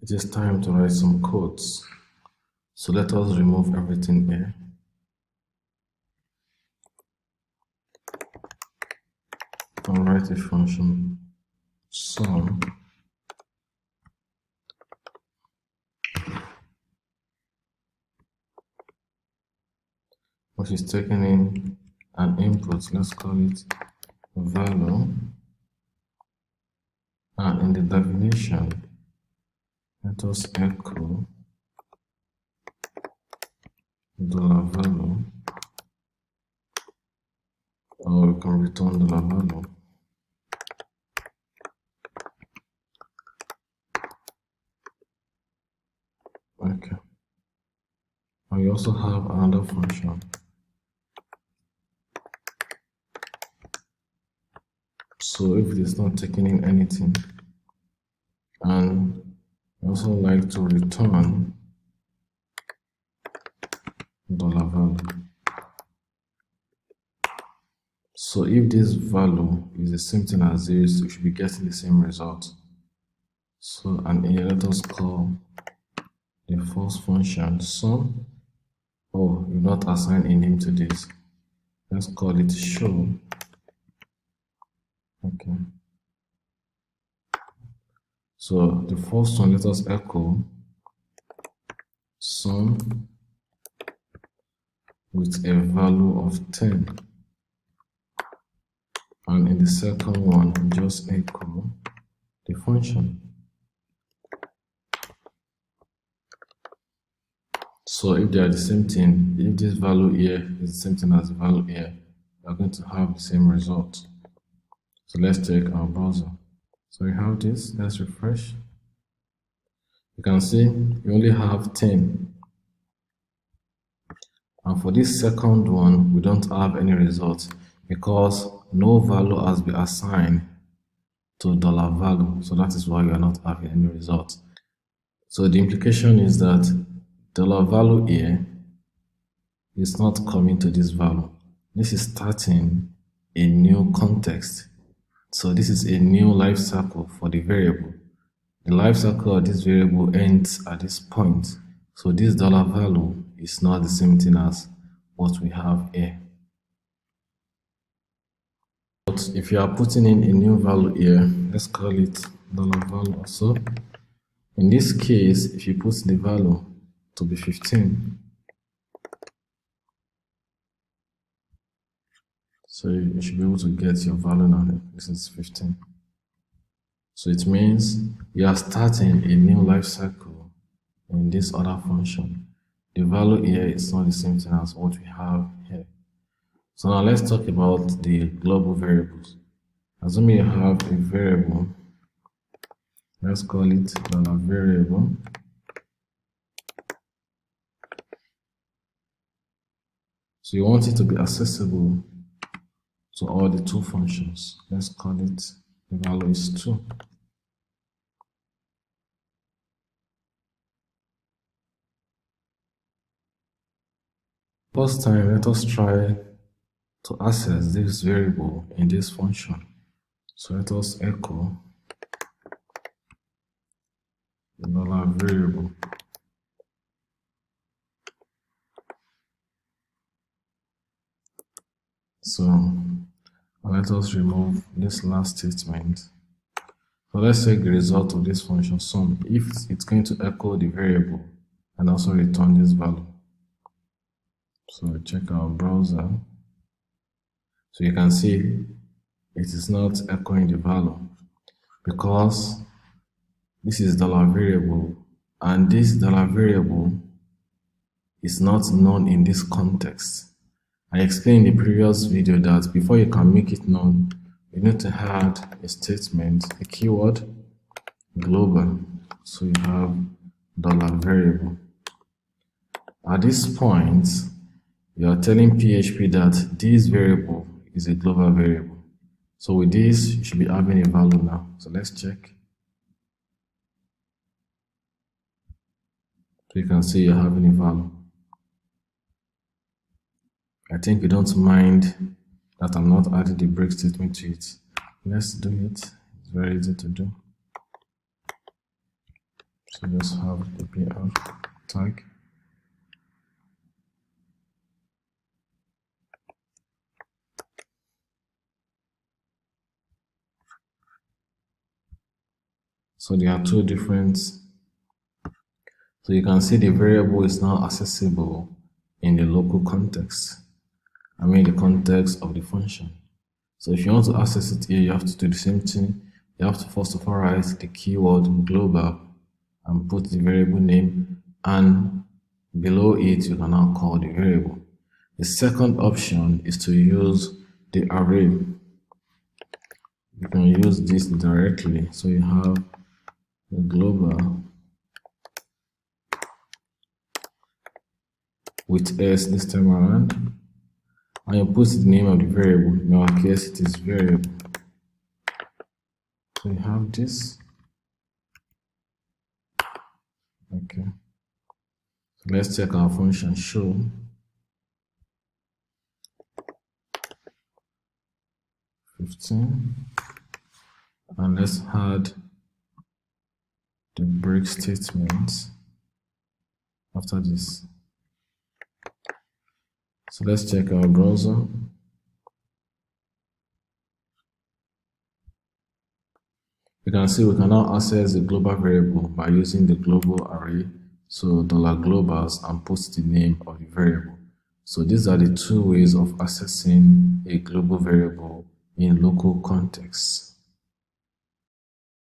It is time to write some codes. So let us remove everything here. And write a function sum which is taking in an input, let's call it value, and in the definition let us echo $value, or we can return $value. Okay. And we also have another function. So if it is not taking in anything, and we also like to return $value. So if this value is the same thing as this, we should be getting the same result. So, and here let us call the first function sum. Oh, you not assign a name to this. Let's call it show. Okay. So the first one, let us echo sum with a value of 10. And in the second one, just echo the function. So if they are the same thing, if this value here is the same thing as the value here, we are going to have the same result. So let's check our browser. So we have this, let's refresh. You can see we only have 10. And for this second one, we don't have any results because no value has been assigned to $value. So that is why we are not having any results. So the implication is that $value here is not coming to this value. This is starting a new context. So this is a new life cycle for the variable. The life cycle of this variable ends at this point. So this $value is not the same thing as what we have here. But if you are putting in a new value here, let's call it $value also. In this case, if you put the value to be 15, so you should be able to get your value now. This is 15. So it means you are starting a new life cycle in this other function. The value here is not the same thing as what we have here. So now let's talk about the global variables. Assuming you have a variable, let's call it $variable. So you want it to be accessible to all the two functions. Let's call it the value is 2. First time, let us try to access this variable in this function. So let us echo the $variable. So let us remove this last statement. So let's take the result of this function sum if it's going to echo the variable and also return this value. So check our browser. So you can see it is not echoing the value because this is $variable and this $variable is not known in this context. I explained in the previous video that before you can make it known, you need to add a statement, a keyword, global. So you have $variable. At this point, you are telling PHP that this variable is a global variable. So with this, you should be having a value now. So let's check. So you can see you're having a value. I think you don't mind that I'm not adding the break statement to it. Let's do it. It's very easy to do. So let's have the BF tag. So there are two different, so you can see the variable is now accessible in the local context. I mean the context of the function. So if you want to access it here, you have to do the same thing. You have to first of all write the keyword global and put the variable name, and below it you can now call the variable. The second option is to use the array. You can use this directly. So you have the global with s this time around, and you put the name of the variable. In our case, it is variable. So you have this. Okay. So let's check our function show. And let's add the break statement after this. So let's check our browser. You can see we can now access the global variable by using the global array, so $globals, and put the name of the variable. So these are the two ways of accessing a global variable in local context.